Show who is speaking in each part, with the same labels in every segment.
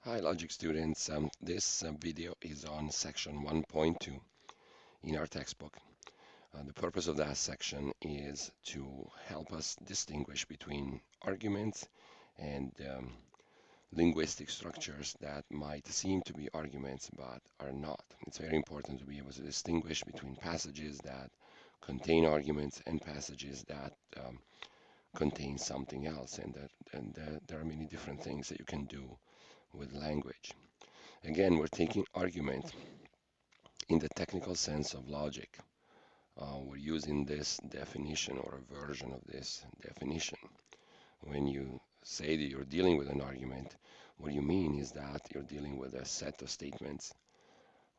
Speaker 1: Hi Logic students, this video is on section 1.2 in our textbook. The purpose of that section is to help us distinguish between arguments and linguistic structures that might seem to be arguments but are not. It's very important to be able to distinguish between passages that contain arguments and passages that contain something else, and there are many different things that you can do with language. Again, we're taking argument in the technical sense of logic. We're using this definition or a version of this definition. When you say that you're dealing with an argument, what you mean is that you're dealing with a set of statements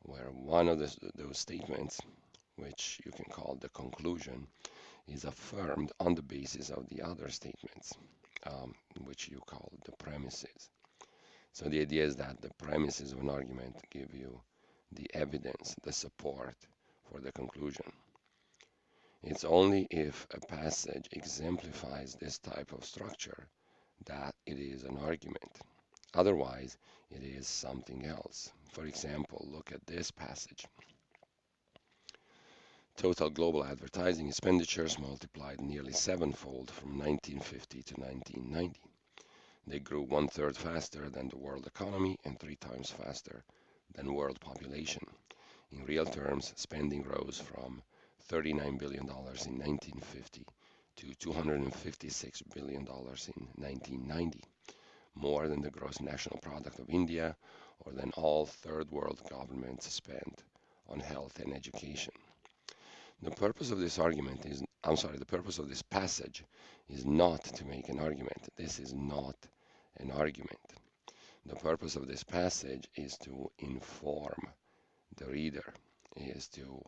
Speaker 1: where one of those statements, which you can call the conclusion, is affirmed on the basis of the other statements, which you call the premises. So the idea is that the premises of an argument give you the evidence, the support for the conclusion. It's only if a passage exemplifies this type of structure that it is an argument. Otherwise, it is something else. For example, look at this passage. Total global advertising expenditures multiplied nearly sevenfold from 1950 to 1990. They grew 1/3 faster than the world economy and 3 times faster than world population. In real terms, spending rose from $39 billion in 1950 to $256 billion in 1990, more than the gross national product of India or than all third world governments spent on health and education. The purpose of this the purpose of this passage is not to make an argument. This is not an argument. The purpose of this passage is to inform the reader, is to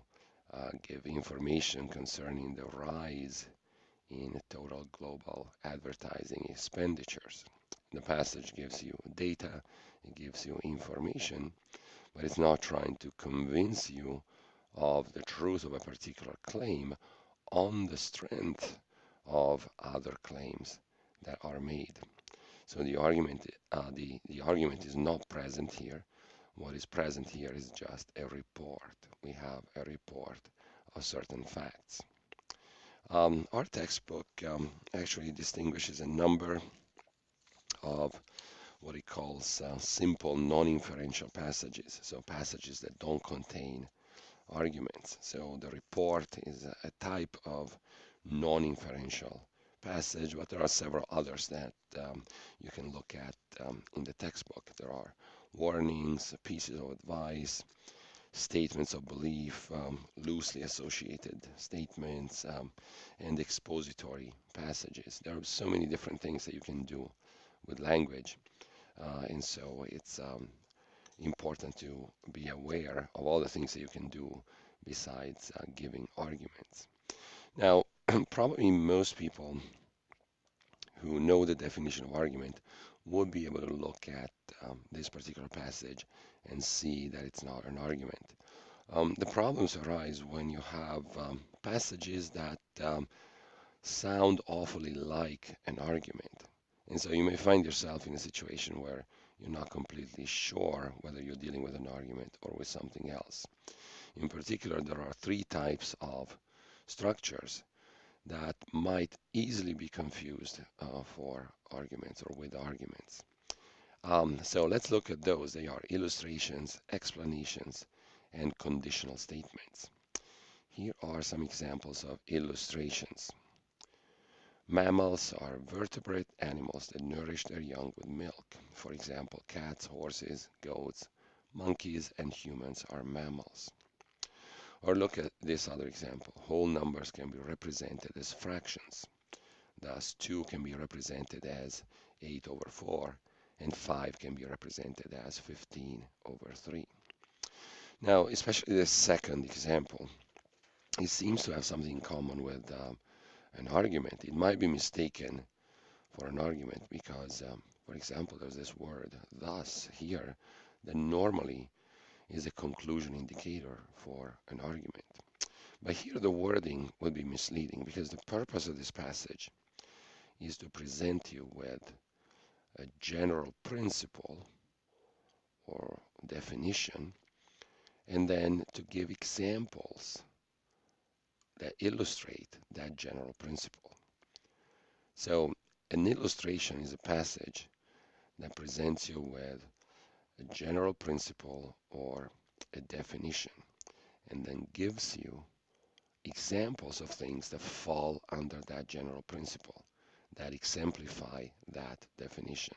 Speaker 1: give information concerning the rise in total global advertising expenditures. The passage gives you data, it gives you information, but it's not trying to convince you of the truth of a particular claim on the strength of other claims that are made. So the argument is not present here. What is present here is just a report. We have a report of certain facts. Our textbook actually distinguishes a number of what it calls simple non-inferential passages, so passages that don't contain arguments. So the report is a type of non-inferential passage, but there are several others that you can look at in the textbook. There are warnings, pieces of advice, statements of belief, loosely associated statements, and expository passages. There are so many different things that you can do with language, and so it's important to be aware of all the things that you can do besides giving arguments. Now, probably most people who know the definition of argument would be able to look at this particular passage and see that it's not an argument. The problems arise when you have passages that sound awfully like an argument. And so you may find yourself in a situation where you're not completely sure whether you're dealing with an argument or with something else. In particular, there are 3 types of structures that might easily be confused for arguments or with arguments. So let's look at those. They are illustrations, explanations, and conditional statements. Here are some examples of illustrations. Mammals are vertebrate animals that nourish their young with milk. For example, cats, horses, goats, monkeys, and humans are mammals. Or look at this other example. Whole numbers can be represented as fractions. Thus, 2 can be represented as 8/4, and 5 can be represented as 15/3. Now, especially the second example, it seems to have something in common with an argument. It might be mistaken for an argument because, for example, there's this word, thus, here, that normally is a conclusion indicator for an argument. But here the wording would be misleading because the purpose of this passage is to present you with a general principle or definition, and then to give examples that illustrate that general principle. So an illustration is a passage that presents you with a general principle or a definition, and then gives you examples of things that fall under that general principle, that exemplify that definition.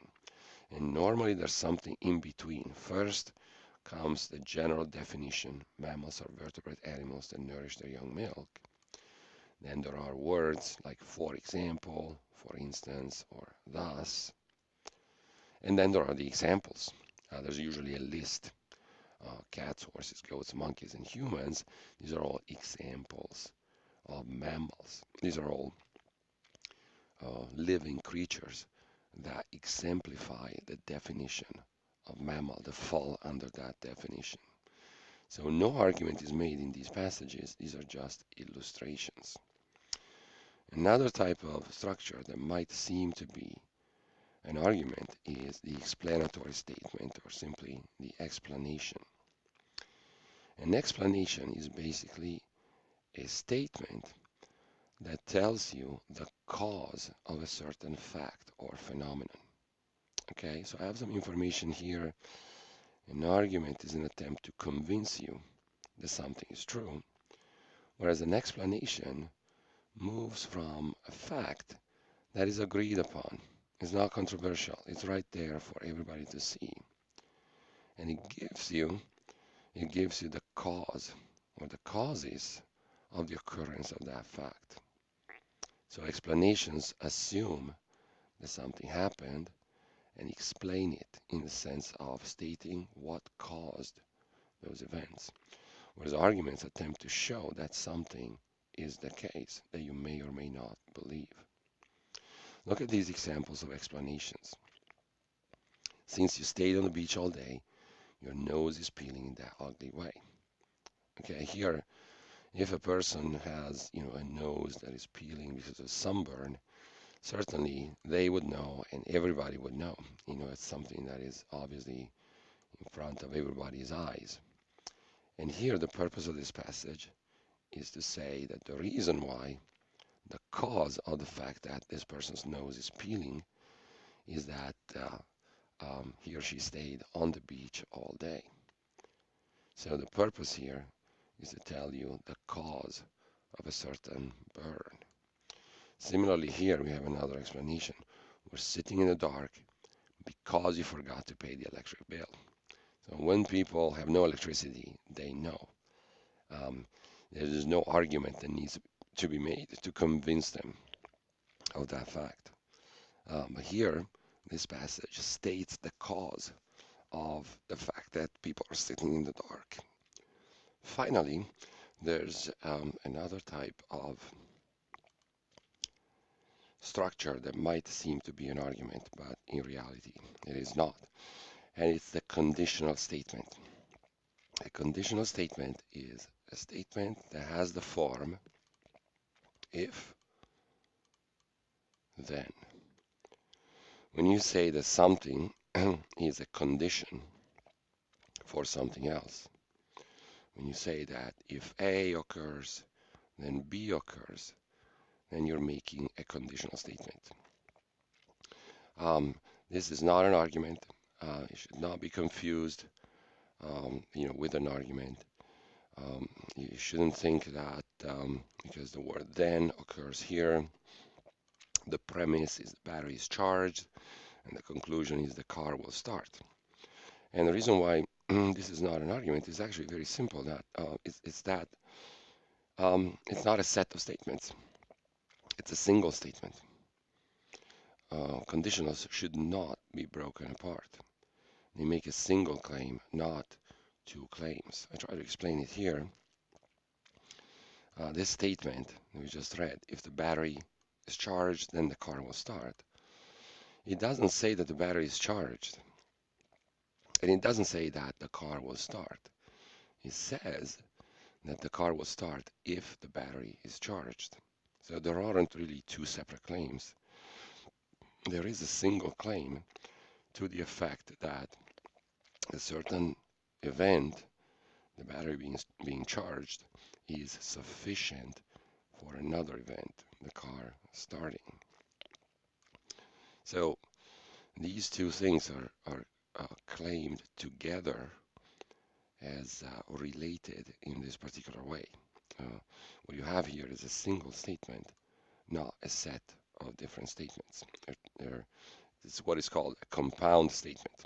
Speaker 1: And normally there's something in between. First comes the general definition: mammals are vertebrate animals that nourish their young milk. Then there are words like for example, for instance, or thus. And then there are the examples. There's usually a list: cats, horses, goats, monkeys, and humans. These are all examples of mammals. These are all living creatures that exemplify the definition of mammal, that fall under that definition. So no argument is made in these passages. These are just illustrations. Another type of structure that might seem to be an argument is the explanatory statement, or simply the explanation. An explanation is basically a statement that tells you the cause of a certain fact or phenomenon. Okay, so I have some information here. An argument is an attempt to convince you that something is true, whereas an explanation moves from a fact that is agreed upon. It's not controversial. It's right there for everybody to see. And it gives you the cause or the causes of the occurrence of that fact. So explanations assume that something happened and explain it in the sense of stating what caused those events. Whereas arguments attempt to show that something is the case that you may or may not believe. Look at these examples of explanations. Since you stayed on the beach all day, your nose is peeling in that ugly way. Okay, here, if a person has, a nose that is peeling because of sunburn, certainly they would know, and everybody would know. It's something that is obviously in front of everybody's eyes. And here, the purpose of this passage is to say that the reason why, the cause of the fact that this person's nose is peeling, is that he or she stayed on the beach all day. So the purpose here is to tell you the cause of a certain burn. Similarly, here we have another explanation. We're sitting in the dark because you forgot to pay the electric bill. So when people have no electricity, they know. There is no argument that needs to be made to convince them of that fact. But here, this passage states the cause of the fact that people are sitting in the dark. Finally, there's another type of structure that might seem to be an argument, but in reality it is not. And it's the conditional statement. A conditional statement is a statement that has the form if, then. When you say that something is a condition for something else, when you say that if A occurs, then B occurs, then you're making a conditional statement. This is not an argument. It should not be confused, with an argument. You shouldn't think that because the word then occurs here, the premise is the battery is charged, and the conclusion is the car will start. And the reason why this is not an argument is actually very simple. That it's that it's not a set of statements. It's a single statement. Conditionals should not be broken apart. They make a single claim, not two claims. I try to explain it here. This statement we just read, if the battery is charged, then the car will start. It doesn't say that the battery is charged. And it doesn't say that the car will start. It says that the car will start if the battery is charged. So there aren't really two separate claims. There is a single claim to the effect that a certain event, the battery being charged, is sufficient for another event, the car starting. So these two things are claimed together as related in this particular way. What you have here is a single statement, not a set of different statements. This is what is called a compound statement.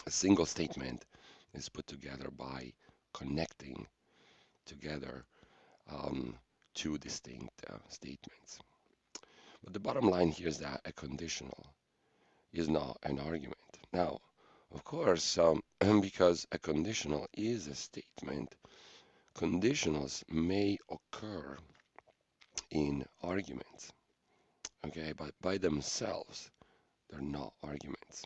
Speaker 1: A single statement is put together by connecting together two distinct statements. But the bottom line here is that a conditional is not an argument. Now, of course, because a conditional is a statement, conditionals may occur in arguments, okay, but by themselves, they're not arguments.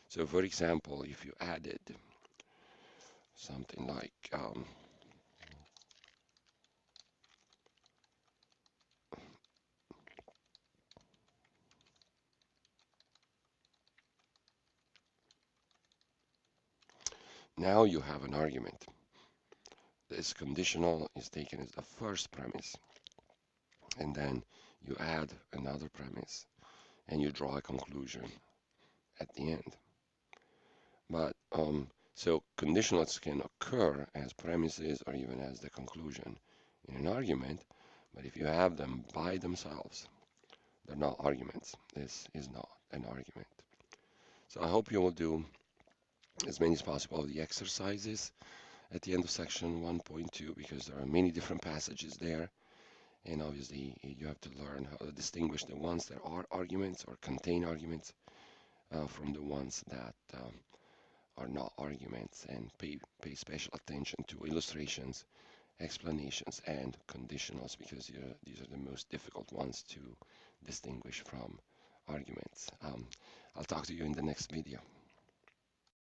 Speaker 1: So, for example, if you added something like now you have an argument. This conditional is taken as the first premise, and then you add another premise, and you draw a conclusion at the end. But so conditionals can occur as premises or even as the conclusion in an argument, but if you have them by themselves, they're not arguments. This is not an argument. So I hope you will do as many as possible of the exercises at the end of section 1.2 because there are many different passages there, and obviously you have to learn how to distinguish the ones that are arguments or contain arguments from the ones that are not arguments, and pay special attention to illustrations, explanations, and conditionals because these are the most difficult ones to distinguish from arguments. I'll talk to you in the next video.